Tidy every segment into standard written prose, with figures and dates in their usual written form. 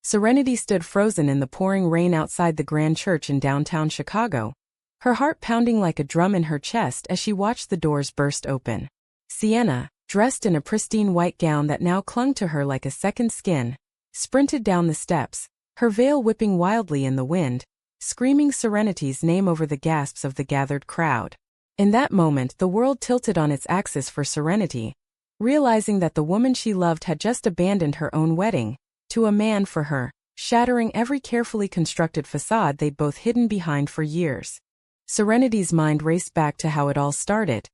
Serenity stood frozen in the pouring rain outside the grand church in downtown Chicago, her heart pounding like a drum in her chest as she watched the doors burst open. Sienna, dressed in a pristine white gown that now clung to her like a second skin, sprinted down the steps, her veil whipping wildly in the wind, screaming Serenity's name over the gasps of the gathered crowd. In that moment, the world tilted on its axis for Serenity, realizing that the woman she loved had just abandoned her own wedding to a man for her, shattering every carefully constructed facade they'd both hidden behind for years. Serenity's mind raced back to how it all started,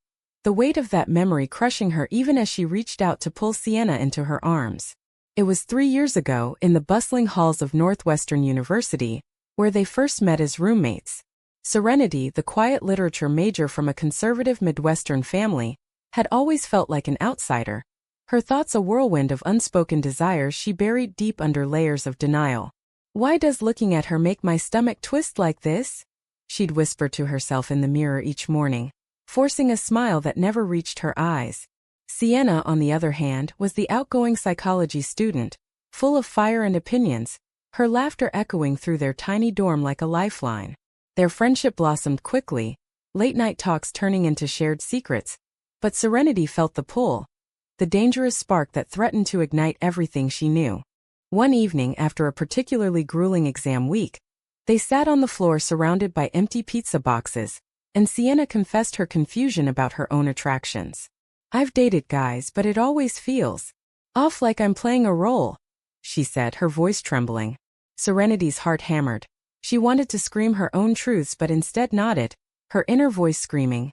the weight of that memory crushing her even as she reached out to pull Sienna into her arms. It was 3 years ago, in the bustling halls of Northwestern University, where they first met as roommates. Serenity, the quiet literature major from a conservative Midwestern family, had always felt like an outsider, her thoughts a whirlwind of unspoken desires she buried deep under layers of denial. "Why does looking at her make my stomach twist like this?" she'd whisper to herself in the mirror each morning, forcing a smile that never reached her eyes. Sienna, on the other hand, was the outgoing psychology student, full of fire and opinions, her laughter echoing through their tiny dorm like a lifeline. Their friendship blossomed quickly, late-night talks turning into shared secrets, but Serenity felt the pull, the dangerous spark that threatened to ignite everything she knew. One evening after a particularly grueling exam week, they sat on the floor surrounded by empty pizza boxes, and Sienna confessed her confusion about her own attractions. "I've dated guys, but it always feels off, like I'm playing a role," she said, her voice trembling. Serenity's heart hammered. She wanted to scream her own truths but instead nodded, her inner voice screaming,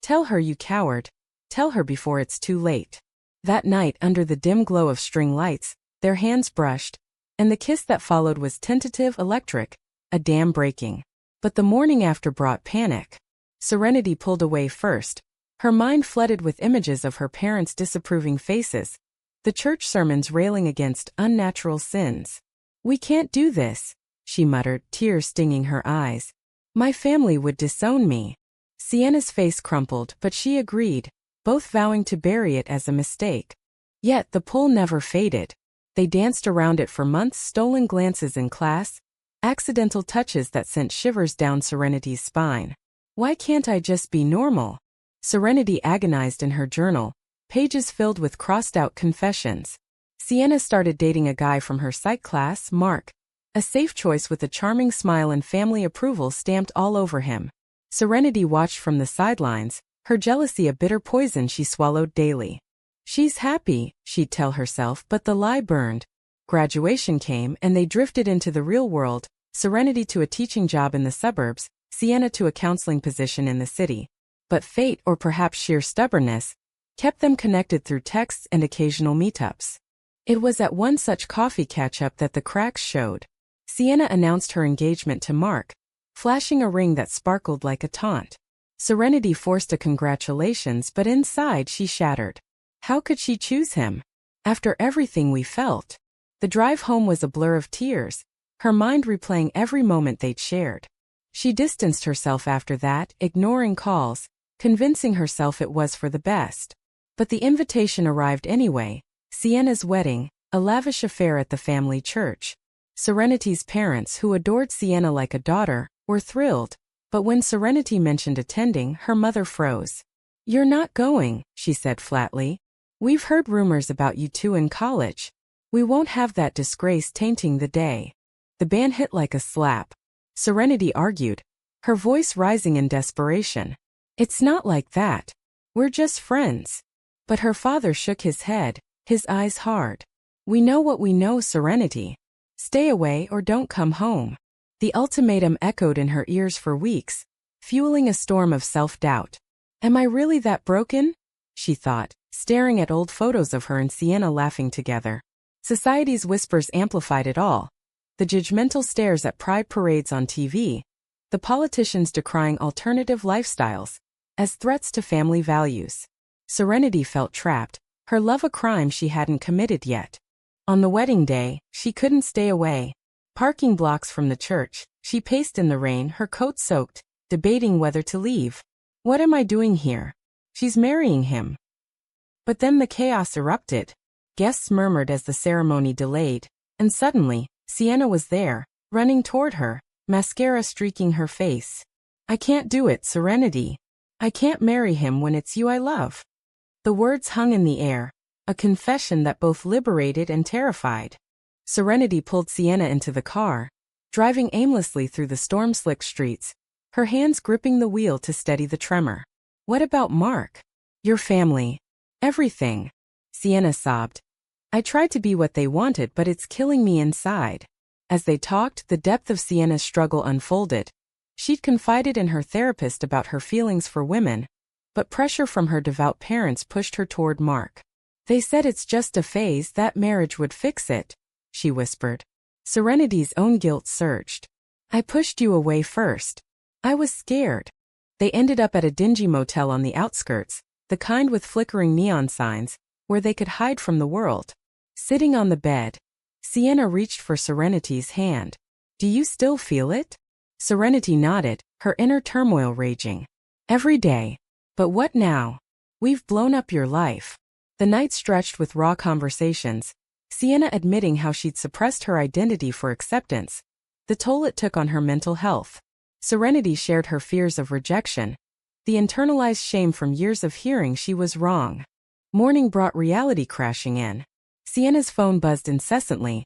"Tell her, you coward. Tell her before it's too late." That night, under the dim glow of string lights, their hands brushed, and the kiss that followed was tentative, electric, a dam breaking. But the morning after brought panic. Serenity pulled away first, her mind flooded with images of her parents' disapproving faces, the church sermons railing against unnatural sins. "We can't do this," she muttered, tears stinging her eyes. "My family would disown me." Sienna's face crumpled, but she agreed, both vowing to bury it as a mistake. Yet the pull never faded. They danced around it for months, stolen glances in class, accidental touches that sent shivers down Serenity's spine. "Why can't I just be normal?" Serenity agonized in her journal, pages filled with crossed-out confessions. Sienna started dating a guy from her psych class, Mark, a safe choice with a charming smile and family approval stamped all over him. Serenity watched from the sidelines, her jealousy a bitter poison she swallowed daily. "She's happy," she'd tell herself, but the lie burned. Graduation came and they drifted into the real world, Serenity to a teaching job in the suburbs, Sienna to a counseling position in the city. But fate, or perhaps sheer stubbornness, kept them connected through texts and occasional meetups. It was at one such coffee catch-up that the cracks showed. Sienna announced her engagement to Mark, flashing a ring that sparkled like a taunt. Serenity forced a congratulations, but inside she shattered. How could she choose him? After everything we felt. The drive home was a blur of tears, her mind replaying every moment they'd shared. She distanced herself after that, ignoring calls, convincing herself it was for the best. But the invitation arrived anyway, Sienna's wedding, a lavish affair at the family church. Serenity's parents, who adored Sienna like a daughter, were thrilled, but when Serenity mentioned attending, her mother froze. "You're not going," she said flatly. "We've heard rumors about you two in college. We won't have that disgrace tainting the day." The ban hit like a slap. Serenity argued, her voice rising in desperation. "It's not like that. We're just friends." But her father shook his head, his eyes hard. "We know what we know, Serenity. Stay away or don't come home." The ultimatum echoed in her ears for weeks, fueling a storm of self-doubt. "Am I really that broken?" she thought, staring at old photos of her and Sienna laughing together. Society's whispers amplified it all. The judgmental stares at pride parades on TV, the politicians decrying alternative lifestyles as threats to family values. Serenity felt trapped, her love a crime she hadn't committed yet. On the wedding day, she couldn't stay away. Parking blocks from the church, she paced in the rain, her coat soaked, debating whether to leave. "What am I doing here? She's marrying him." But then the chaos erupted. Guests murmured as the ceremony delayed, and suddenly, Sienna was there, running toward her, mascara streaking her face. I can't do it, Serenity. I can't marry him when it's you I love. The words hung in the air, a confession that both liberated and terrified. Serenity pulled Sienna into the car, driving aimlessly through the storm-slick streets, her hands gripping the wheel to steady the tremor. What about Mark? Your family. Everything. Sienna sobbed. I tried to be what they wanted, but it's killing me inside. As they talked, the depth of Sienna's struggle unfolded. She'd confided in her therapist about her feelings for women, but pressure from her devout parents pushed her toward Mark. They said it's just a phase, that marriage would fix it, she whispered. Serenity's own guilt surged. I pushed you away first. I was scared. They ended up at a dingy motel on the outskirts, the kind with flickering neon signs, where they could hide from the world. Sitting on the bed, Sienna reached for Serenity's hand. Do you still feel it? Serenity nodded, her inner turmoil raging. Every day. But what now? We've blown up your life. The night stretched with raw conversations, Sienna admitting how she'd suppressed her identity for acceptance, the toll it took on her mental health. Serenity shared her fears of rejection, the internalized shame from years of hearing she was wrong. Morning brought reality crashing in. Sienna's phone buzzed incessantly.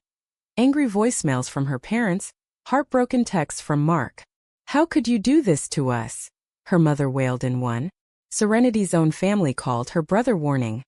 Angry voicemails from her parents, heartbroken texts from Mark. How could you do this to us? Her mother wailed in one. Serenity's own family called, her brother warning.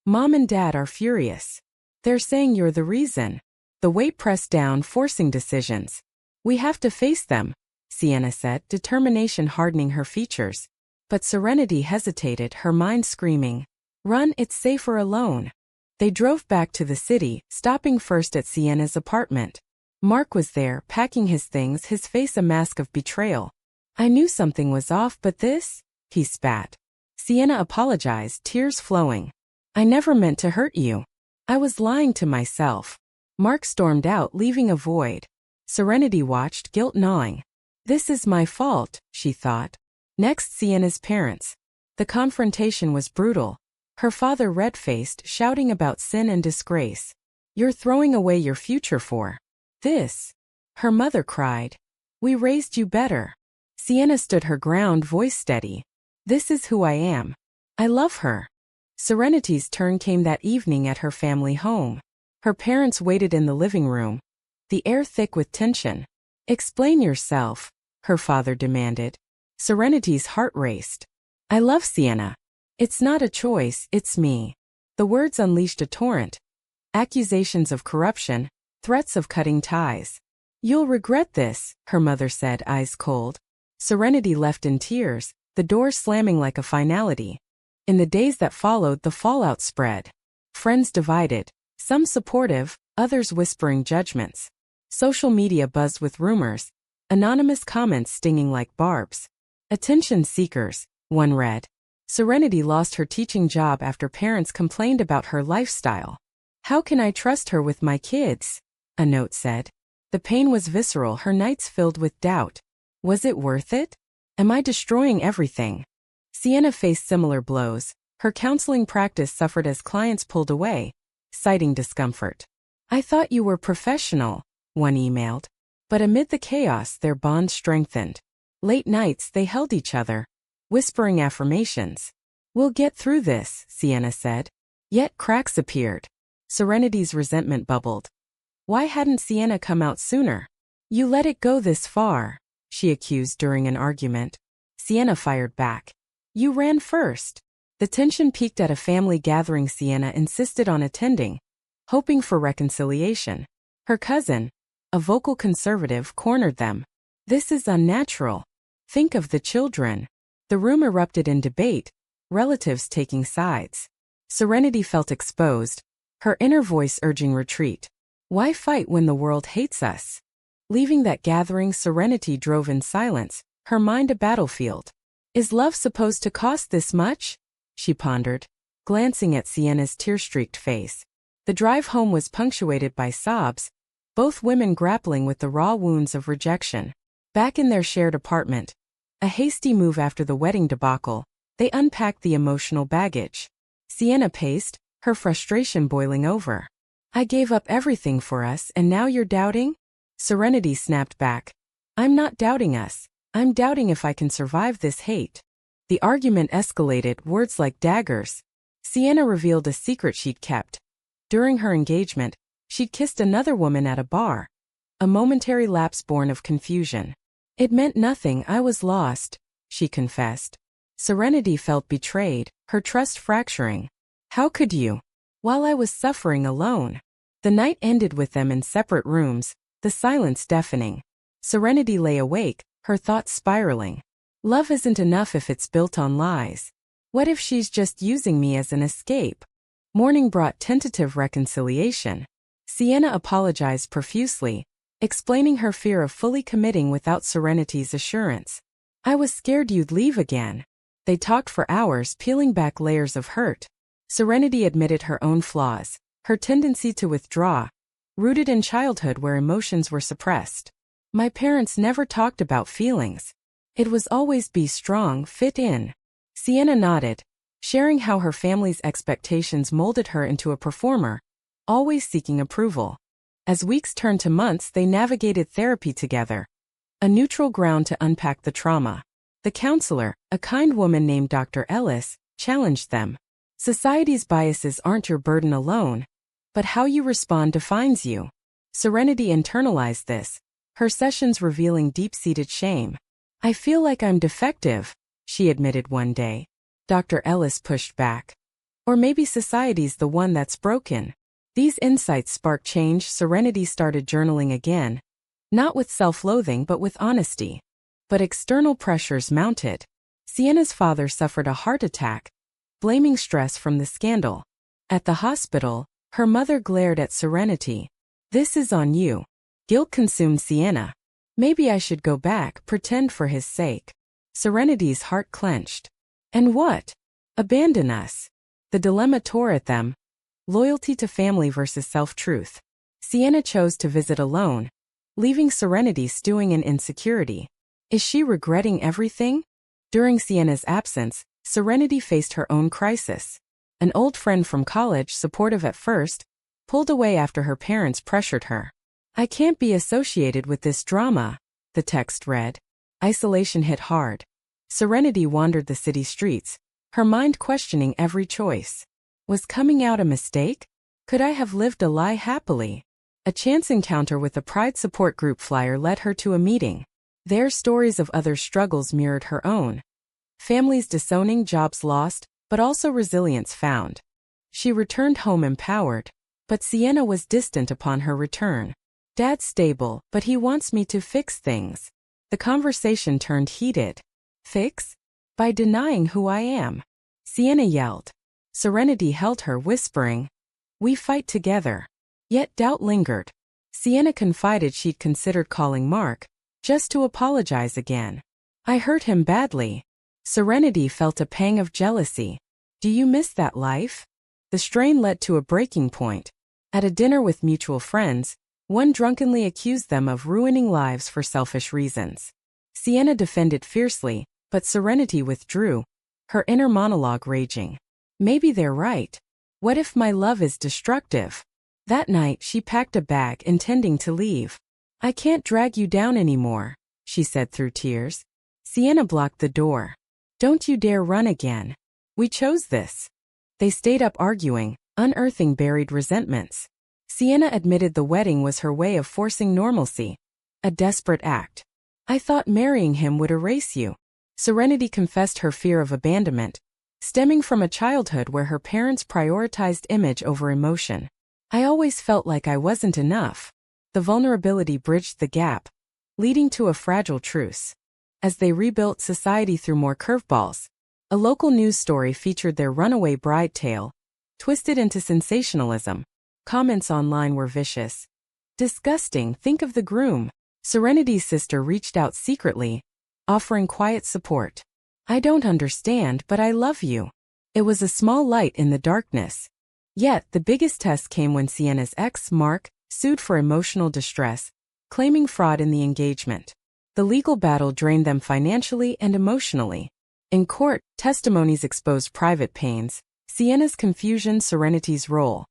Mom and Dad are furious. They're saying you're the reason. The weight pressed down, forcing decisions. We have to face them, Sienna said, determination hardening her features. But Serenity hesitated, her mind screaming. Run, it's safer alone. They drove back to the city, stopping first at Sienna's apartment. Mark was there, packing his things, his face a mask of betrayal. I knew something was off, but this? He spat. Sienna apologized, tears flowing. I never meant to hurt you. I was lying to myself. Mark stormed out, leaving a void. Serenity watched, guilt gnawing. This is my fault, she thought. Next, Sienna's parents. The confrontation was brutal. Her father red-faced, shouting about sin and disgrace. You're throwing away your future for this. Her mother cried. We raised you better. Sienna stood her ground, voice steady. This is who I am. I love her. Serenity's turn came that evening at her family home. Her parents waited in the living room, the air thick with tension. Explain yourself, her father demanded. Serenity's heart raced. I love Sienna. It's not a choice, it's me. The words unleashed a torrent. Accusations of corruption, threats of cutting ties. You'll regret this, her mother said, eyes cold. Serenity left in tears, the door slamming like a finality. In the days that followed, the fallout spread. Friends divided, some supportive, others whispering judgments. Social media buzzed with rumors, anonymous comments stinging like barbs. Attention seekers, one read. Serenity lost her teaching job after parents complained about her lifestyle. How can I trust her with my kids? A note said. The pain was visceral, her nights filled with doubt. Was it worth it? Am I destroying everything? Sienna faced similar blows. Her counseling practice suffered as clients pulled away, citing discomfort. I thought you were professional, one emailed. But amid the chaos, their bond strengthened. Late nights, they held each other, whispering affirmations. We'll get through this, Sienna said. Yet cracks appeared. Serenity's resentment bubbled. Why hadn't Sienna come out sooner? You let it go this far, she accused during an argument. Sienna fired back. You ran first. The tension peaked at a family gathering Sienna insisted on attending, hoping for reconciliation. Her cousin, a vocal conservative, cornered them. This is unnatural. Think of the children. The room erupted in debate, relatives taking sides. Serenity felt exposed, her inner voice urging retreat. Why fight when the world hates us? Leaving that gathering, Serenity drove in silence, her mind a battlefield. Is love supposed to cost this much? She pondered, glancing at Sienna's tear-streaked face. The drive home was punctuated by sobs, both women grappling with the raw wounds of rejection. Back in their shared apartment, a hasty move after the wedding debacle, they unpacked the emotional baggage. Sienna paced, her frustration boiling over. I gave up everything for us and now you're doubting? Serenity snapped back. I'm not doubting us. I'm doubting if I can survive this hate. The argument escalated, words like daggers. Sienna revealed a secret she'd kept. During her engagement, she'd kissed another woman at a bar. A momentary lapse born of confusion. It meant nothing, I was lost, she confessed. Serenity felt betrayed, her trust fracturing. How could you? While I was suffering alone. The night ended with them in separate rooms, the silence deafening. Serenity lay awake, her thoughts spiraling. Love isn't enough if it's built on lies. What if she's just using me as an escape? Morning brought tentative reconciliation. Sienna apologized profusely, explaining her fear of fully committing without Serenity's assurance. I was scared you'd leave again. They talked for hours, peeling back layers of hurt. Serenity admitted her own flaws, her tendency to withdraw, rooted in childhood where emotions were suppressed. My parents never talked about feelings. It was always be strong, fit in. Sienna nodded, sharing how her family's expectations molded her into a performer, always seeking approval. As weeks turned to months, they navigated therapy together, a neutral ground to unpack the trauma. The counselor, a kind woman named Dr. Ellis, challenged them. Society's biases aren't your burden alone, but how you respond defines you. Serenity internalized this, her sessions revealing deep-seated shame. I feel like I'm defective, she admitted one day. Dr. Ellis pushed back. Or maybe society's the one that's broken. These insights sparked change. Serenity started journaling again, not with self-loathing but with honesty. But external pressures mounted. Sienna's father suffered a heart attack, blaming stress from the scandal. At the hospital, her mother glared at Serenity. This is on you. Guilt consumed Sienna. Maybe I should go back, pretend for his sake. Serenity's heart clenched. And what? Abandon us. The dilemma tore at them. Loyalty to family versus self-truth. Sienna chose to visit alone, leaving Serenity stewing in insecurity. Is she regretting everything? During Sienna's absence, Serenity faced her own crisis. An old friend from college, supportive at first, pulled away after her parents pressured her. I can't be associated with this drama, the text read. Isolation hit hard. Serenity wandered the city streets, her mind questioning every choice. Was coming out a mistake? Could I have lived a lie happily? A chance encounter with a Pride support group flyer led her to a meeting. Their stories of others' struggles mirrored her own. Families disowning, jobs lost, but also resilience found. She returned home empowered, but Sienna was distant upon her return. Dad's stable, but he wants me to fix things. The conversation turned heated. Fix? By denying who I am. Sienna yelled. Serenity held her, whispering, we fight together. Yet doubt lingered. Sienna confided she'd considered calling Mark, just to apologize again. I hurt him badly. Serenity felt a pang of jealousy. Do you miss that life? The strain led to a breaking point. At a dinner with mutual friends, one drunkenly accused them of ruining lives for selfish reasons. Sienna defended fiercely, but Serenity withdrew, her inner monologue raging. Maybe they're right. What if my love is destructive? That night she packed a bag intending to leave. I can't drag you down anymore, she said through tears. Sienna blocked the door. Don't you dare run again. We chose this. They stayed up arguing, unearthing buried resentments. Sienna admitted the wedding was her way of forcing normalcy. A desperate act. I thought marrying him would erase you. Serenity confessed her fear of abandonment, stemming from a childhood where her parents prioritized image over emotion. I always felt like I wasn't enough. The vulnerability bridged the gap, leading to a fragile truce. As they rebuilt society through more curveballs, a local news story featured their runaway bride tale, twisted into sensationalism. Comments online were vicious. Disgusting, think of the groom. Serenity's sister reached out secretly, offering quiet support. I don't understand, but I love you. It was a small light in the darkness. Yet, the biggest test came when Sienna's ex, Mark, sued for emotional distress, claiming fraud in the engagement. The legal battle drained them financially and emotionally. In court, testimonies exposed private pains, Sienna's confusion, Serenity's role.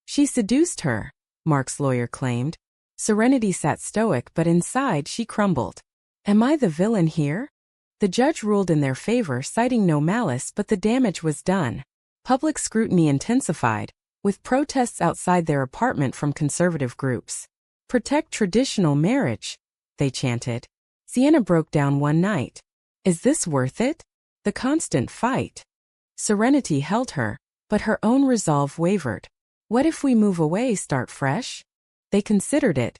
She seduced her, Mark's lawyer claimed. Serenity sat stoic, but inside she crumbled. Am I the villain here? The judge ruled in their favor, citing no malice, but the damage was done. Public scrutiny intensified, with protests outside their apartment from conservative groups. Protect traditional marriage, they chanted. Sienna broke down one night. Is this worth it? The constant fight. Serenity held her, but her own resolve wavered. What if we move away, start fresh? They considered it,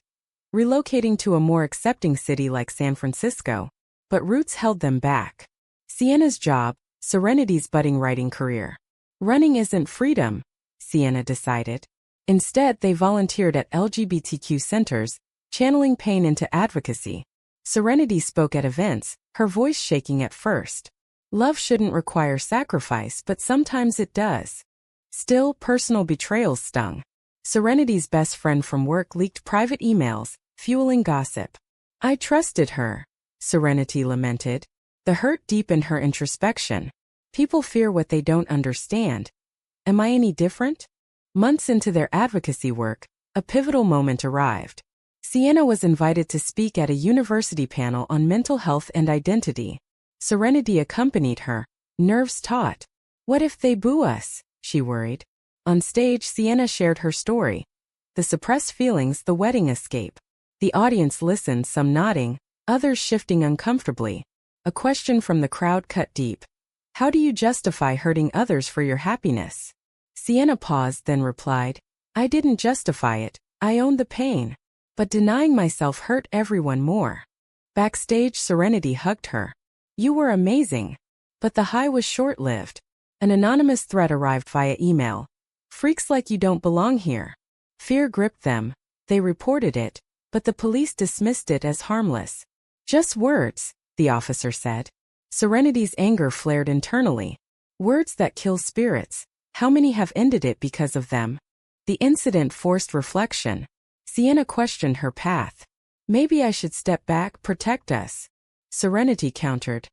relocating to a more accepting city like San Francisco, but roots held them back. Sienna's job, Serenity's budding writing career. Running isn't freedom, Sienna decided. Instead, they volunteered at LGBTQ centers, channeling pain into advocacy. Serenity spoke at events, her voice shaking at first. Love shouldn't require sacrifice, but sometimes it does. Still, personal betrayals stung. Serenity's best friend from work leaked private emails, fueling gossip. I trusted her, Serenity lamented. The hurt deepened her introspection. People fear what they don't understand. Am I any different? Months into their advocacy work, a pivotal moment arrived. Sienna was invited to speak at a university panel on mental health and identity. Serenity accompanied her, nerves taut. What if they boo us? She worried. On stage, Sienna shared her story. The suppressed feelings, the wedding escape. The audience listened, some nodding, others shifting uncomfortably. A question from the crowd cut deep. How do you justify hurting others for your happiness? Sienna paused, then replied, I didn't justify it, I owned the pain. But denying myself hurt everyone more. Backstage, Serenity hugged her. You were amazing. But the high was short-lived. An anonymous threat arrived via email. Freaks like you don't belong here. Fear gripped them. They reported it, but the police dismissed it as harmless. Just words, the officer said. Serenity's anger flared internally. Words that kill spirits. How many have ended it because of them? The incident forced reflection. Sienna questioned her path. Maybe I should step back, protect us. Serenity countered.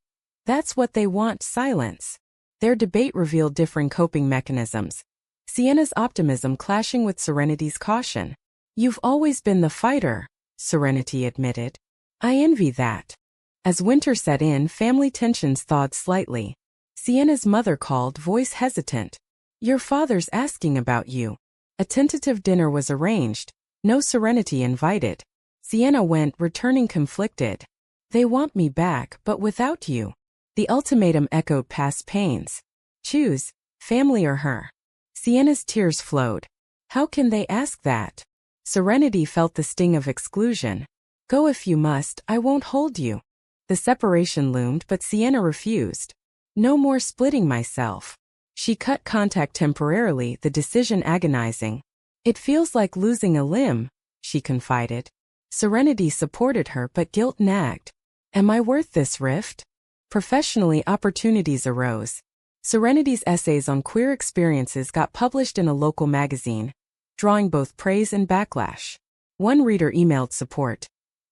That's what they want, silence. Their debate revealed differing coping mechanisms. Sienna's optimism clashing with Serenity's caution. You've always been the fighter, Serenity admitted. I envy that. As winter set in, family tensions thawed slightly. Sienna's mother called, voice hesitant. Your father's asking about you. A tentative dinner was arranged. No Serenity invited. Sienna went, returning conflicted. They want me back, but without you. The ultimatum echoed past pains. Choose, family or her. Sienna's tears flowed. How can they ask that? Serenity felt the sting of exclusion. Go if you must, I won't hold you. The separation loomed, but Sienna refused. No more splitting myself. She cut contact temporarily, the decision agonizing. It feels like losing a limb, she confided. Serenity supported her, but guilt nagged. Am I worth this rift? Professionally, opportunities arose. Serenity's essays on queer experiences got published in a local magazine, drawing both praise and backlash. One reader emailed support.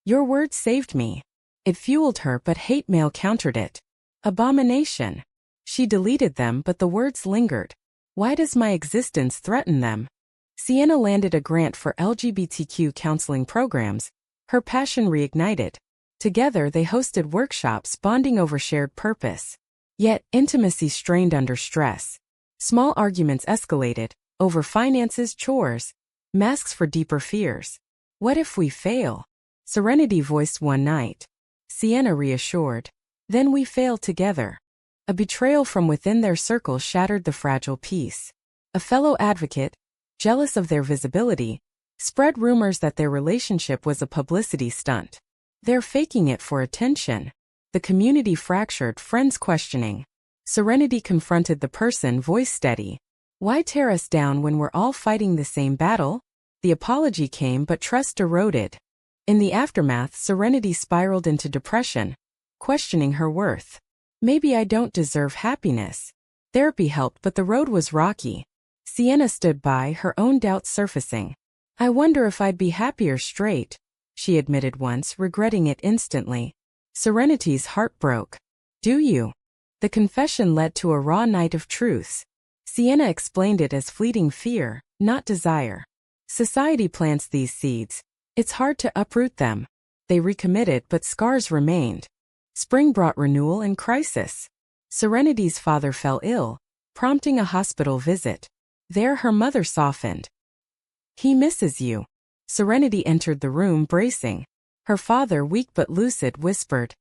Your words saved me. It fueled her, but hate mail countered it. Abomination. She deleted them, but the words lingered. Why does my existence threaten them? Sienna landed a grant for LGBTQ counseling programs. Her passion reignited. Together they hosted workshops, bonding over shared purpose. Yet, intimacy strained under stress. Small arguments escalated, over finances, chores, masks for deeper fears. What if we fail? Serenity voiced one night. Sienna reassured. Then we fail together. A betrayal from within their circle shattered the fragile peace. A fellow advocate, jealous of their visibility, spread rumors that their relationship was a publicity stunt. They're faking it for attention. The community fractured, friends questioning. Serenity confronted the person, voice steady. Why tear us down when we're all fighting the same battle? The apology came, but trust eroded. In the aftermath, Serenity spiraled into depression, questioning her worth. Maybe I don't deserve happiness. Therapy helped, but the road was rocky. Sienna stood by, her own doubts surfacing. I wonder if I'd be happier straight, she admitted once, regretting it instantly. Serenity's heart broke. Do you? The confession led to a raw night of truths. Sienna explained it as fleeting fear, not desire. Society plants these seeds, It's hard to uproot them. They recommitted, but scars remained. Spring brought renewal and crisis. Serenity's father fell ill, prompting a hospital visit. There her mother softened. He misses you. Serenity entered the room bracing. Her father, weak but lucid, whispered,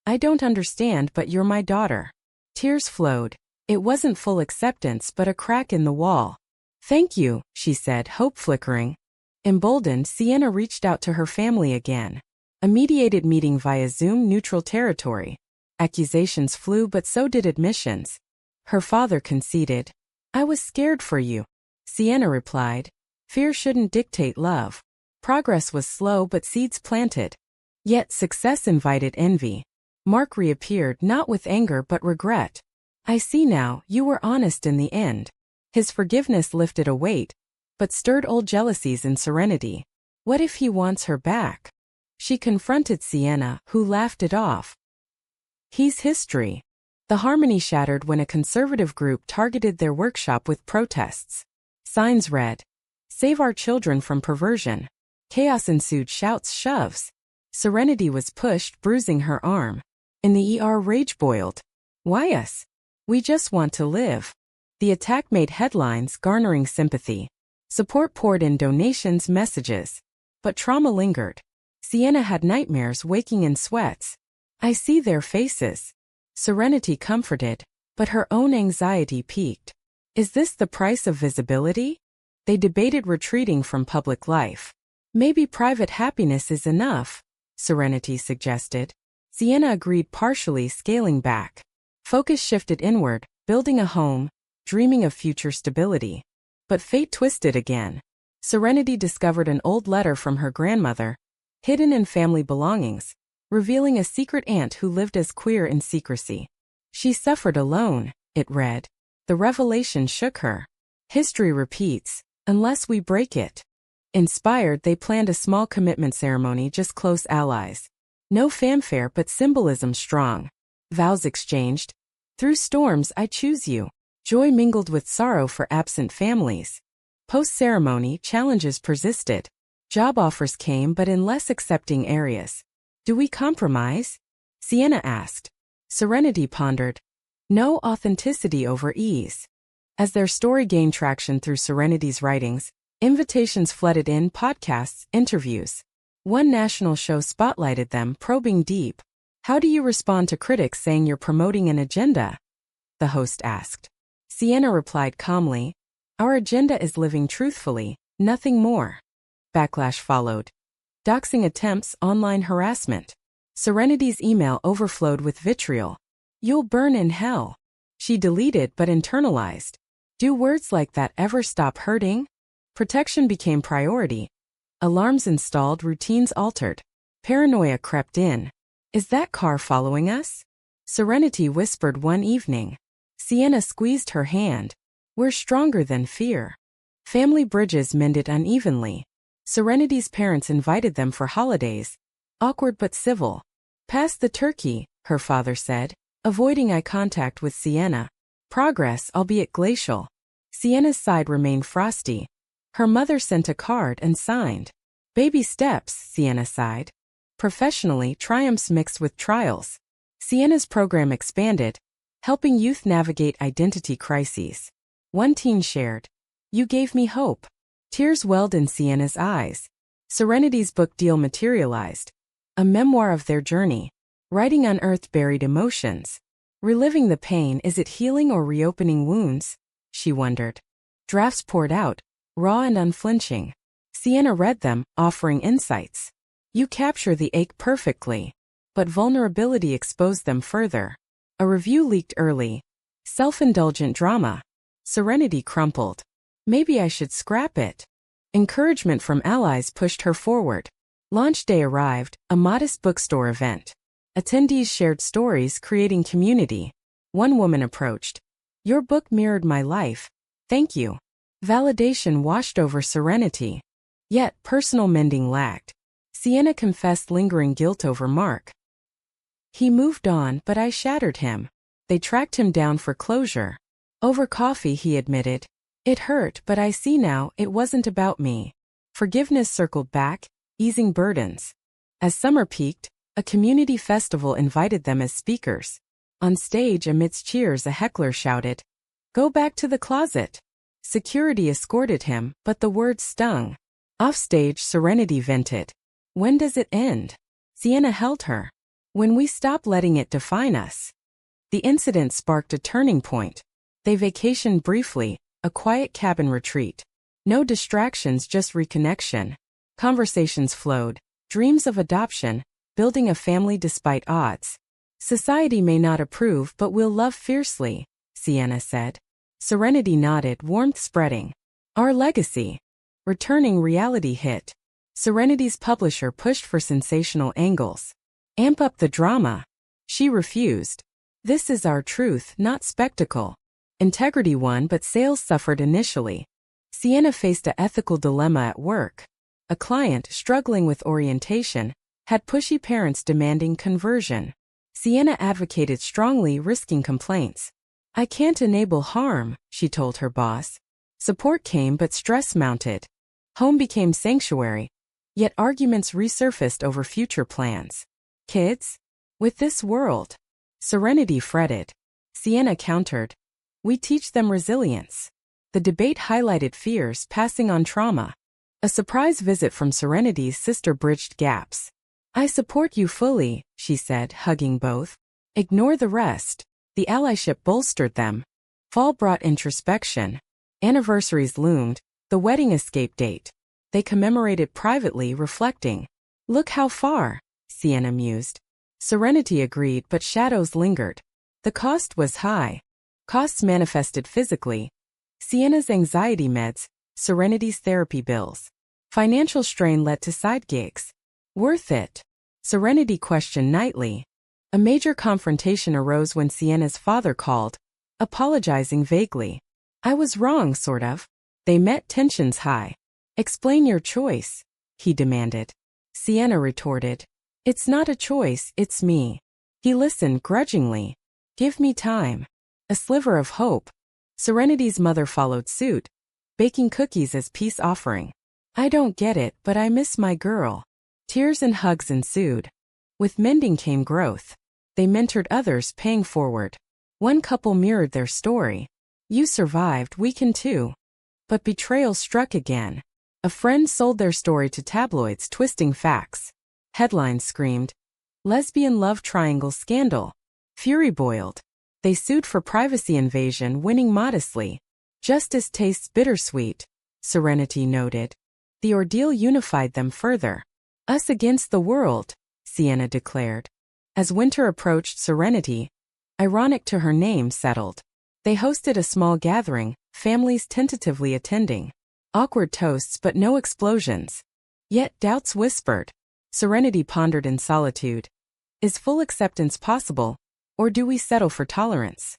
I don't understand, but you're my daughter. Tears flowed. It wasn't full acceptance but a crack in the wall. Thank you, she said, hope flickering. Emboldened, Sienna reached out to her family again. A mediated meeting via Zoom, neutral territory. Accusations flew, but so did admissions. Her father conceded. I was scared for you. Sienna replied. Fear shouldn't dictate love. Progress was slow but seeds planted. Yet success invited envy. Mark reappeared, not with anger but regret. I see now, you were honest in the end. His forgiveness lifted a weight, but stirred old jealousies in Serenity. What if he wants her back? She confronted Sienna, who laughed it off. He's history. The harmony shattered when a conservative group targeted their workshop with protests. Signs read, Save our children from perversion. Chaos ensued, shouts, shoves. Serenity was pushed, bruising her arm. In the ER, rage boiled. Why us? We just want to live. The attack made headlines, garnering sympathy. Support poured in, donations, messages. But trauma lingered. Sienna had nightmares, waking in sweats. I see their faces. Serenity comforted, but her own anxiety peaked. Is this the price of visibility? They debated retreating from public life. Maybe private happiness is enough, Serenity suggested. Sienna agreed, partially, scaling back. Focus shifted inward, building a home, dreaming of future stability. But fate twisted again. Serenity discovered an old letter from her grandmother, hidden in family belongings, revealing a secret aunt who lived as queer in secrecy. She suffered alone, it read. The revelation shook her. History repeats, unless we break it. Inspired, they planned a small commitment ceremony, just close allies. No fanfare but symbolism strong. Vows exchanged. Through storms I choose you. Joy mingled with sorrow for absent families. Post-ceremony, challenges persisted. Job offers came, but in less accepting areas. Do we compromise? Sienna asked. Serenity pondered. No, authenticity over ease. As their story gained traction through Serenity's writings, invitations flooded in, podcasts, interviews. One national show spotlighted them, probing deep. How do you respond to critics saying you're promoting an agenda? The host asked. Sienna replied calmly, Our agenda is living truthfully, nothing more. Backlash followed. Doxing attempts, online harassment. Serenity's email overflowed with vitriol. You'll burn in hell. She deleted but internalized. Do words like that ever stop hurting? Protection became priority. Alarms installed, routines altered. Paranoia crept in. Is that car following us? Serenity whispered one evening. Sienna squeezed her hand. We're stronger than fear. Family bridges mended unevenly. Serenity's parents invited them for holidays. Awkward but civil. Pass the turkey, her father said, avoiding eye contact with Sienna. Progress, albeit glacial. Sienna's side remained frosty. Her mother sent a card and signed. Baby steps, Sienna sighed. Professionally, triumphs mixed with trials. Sienna's program expanded, helping youth navigate identity crises. One teen shared, You gave me hope. Tears welled in Sienna's eyes. Serenity's book deal materialized. A memoir of their journey. Writing unearthed buried emotions. Reliving the pain, is it healing or reopening wounds? She wondered. Drafts poured out, raw and unflinching. Sienna read them, offering insights. You capture the ache perfectly. But vulnerability exposed them further. A review leaked early. Self-indulgent drama. Serenity crumpled. Maybe I should scrap it. Encouragement from allies pushed her forward. Launch day arrived, a modest bookstore event. Attendees shared stories, creating community. One woman approached. Your book mirrored my life. Thank you. Validation washed over Serenity. Yet, personal mending lacked. Sienna confessed lingering guilt over Mark. He moved on, but I shattered him. They tracked him down for closure. Over coffee, he admitted. It hurt, but I see now, it wasn't about me. Forgiveness circled back, easing burdens. As summer peaked, a community festival invited them as speakers. On stage, amidst cheers, a heckler shouted, "Go back to the closet." Security escorted him, but the words stung. Offstage, Serenity vented. "When does it end?" Sienna held her. "When we stop letting it define us." The incident sparked a turning point. They vacationed briefly, a quiet cabin retreat. No distractions, just reconnection. Conversations flowed. Dreams of adoption, building a family despite odds. "Society may not approve, but we'll love fiercely," Sienna said. Serenity nodded, warmth spreading. "Our legacy." Returning reality hit. Serenity's publisher pushed for sensational angles. "Amp up the drama." She refused. "This is our truth, not spectacle." Integrity won, but sales suffered initially. Sienna faced an ethical dilemma at work. A client, struggling with orientation, had pushy parents demanding conversion. Sienna advocated strongly, risking complaints. "I can't enable harm," she told her boss. Support came, but stress mounted. Home became sanctuary. Yet arguments resurfaced over future plans. "Kids? With this world?" Serenity fretted. Sienna countered. "We teach them resilience." The debate highlighted fears, passing on trauma. A surprise visit from Serenity's sister bridged gaps. "I support you fully," she said, hugging both. "Ignore the rest." The allyship bolstered them. Fall brought introspection. Anniversaries loomed, the wedding escape date. They commemorated privately, reflecting. "Look how far," Sienna mused. Serenity agreed, but shadows lingered. The cost was high. Costs manifested physically. Sienna's anxiety meds, Serenity's therapy bills. Financial strain led to side gigs. Worth it? Serenity questioned nightly. A major confrontation arose when Sienna's father called, apologizing vaguely. "I was wrong, sort of." They met, tensions high. "Explain your choice," he demanded. Sienna retorted, "It's not a choice, it's me." He listened grudgingly. "Give me time." A sliver of hope. Serenity's mother followed suit, baking cookies as peace offering. "I don't get it, but I miss my girl." Tears and hugs ensued. With mending came growth. They mentored others, paying forward. One couple mirrored their story. "You survived, we can too." But betrayal struck again. A friend sold their story to tabloids, twisting facts. Headlines screamed, "Lesbian love triangle scandal." Fury boiled. They sued for privacy invasion, winning modestly. "Justice tastes bittersweet," Serenity noted. The ordeal unified them further. "Us against the world," Sienna declared. As winter approached, Serenity, ironic to her name, settled. They hosted a small gathering, families tentatively attending. Awkward toasts, but no explosions. Yet doubts whispered. Serenity pondered in solitude. Is full acceptance possible, or do we settle for tolerance?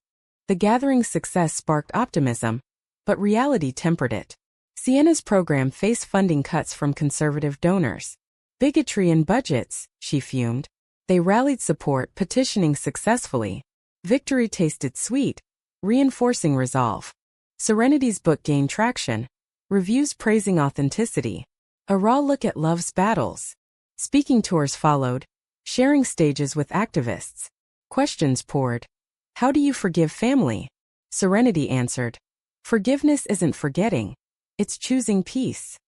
The gathering's success sparked optimism, but reality tempered it. Sienna's program faced funding cuts from conservative donors. "Bigotry in budgets," she fumed. They rallied support, petitioning successfully. Victory tasted sweet, reinforcing resolve. Serenity's book gained traction. Reviews praising authenticity. A raw look at love's battles. Speaking tours followed, sharing stages with activists. Questions poured. "How do you forgive family?" Serenity answered. "Forgiveness isn't forgetting. It's choosing peace."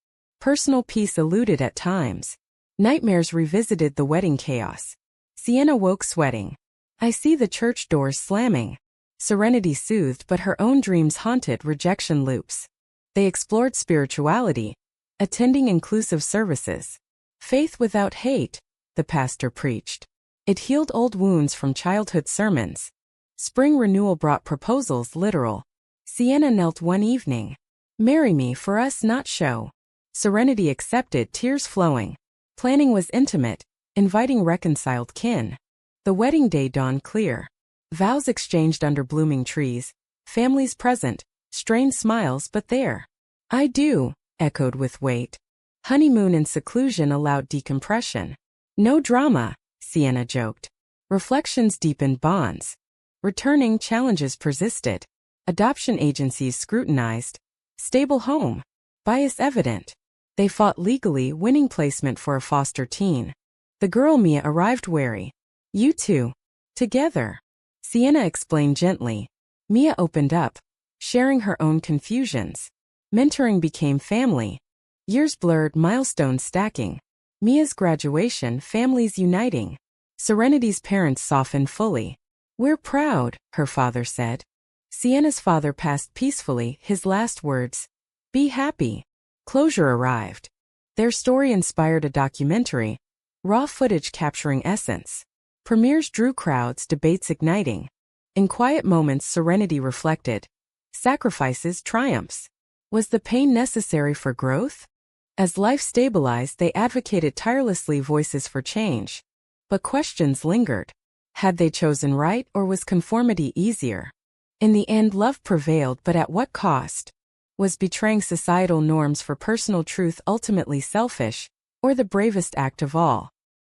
Personal peace eluded at times. Nightmares revisited the wedding chaos. Sienna woke sweating. "I see the church doors slamming." Serenity soothed, but her own dreams haunted rejection loops. They explored spirituality, attending inclusive services. "Faith without hate," the pastor preached. It healed old wounds from childhood sermons. Spring renewal brought proposals literal. Sienna knelt one evening. "Marry me for us, not show." Serenity accepted, tears flowing. Planning was intimate, inviting reconciled kin. The wedding day dawned clear. Vows exchanged under blooming trees. Families present, strained smiles, but there. "I do," echoed with weight. Honeymoon in seclusion allowed decompression. "No drama," Sienna joked. Reflections deepened bonds. Returning, challenges persisted. Adoption agencies scrutinized. Stable home. Bias evident. They fought legally, winning placement for a foster teen. The girl Mia arrived wary. You two. Together. Sienna explained gently. Mia opened up, sharing her own confusions. Mentoring became family. Years blurred, milestones stacking. Mia's graduation, families uniting. Serenity's parents softened fully. We're proud, her father said. Sienna's father passed peacefully, his last words. Be happy. Closure arrived. Their story inspired a documentary, raw footage capturing essence. Premieres drew crowds, debates igniting. In quiet moments, Serenity reflected. Sacrifices, triumphs. Was the pain necessary for growth? As life stabilized, they advocated tirelessly, voices for change. But questions lingered. Had they chosen right, or was conformity easier? In the end, love prevailed, but at what cost? Was betraying societal norms for personal truth ultimately selfish, or the bravest act of all?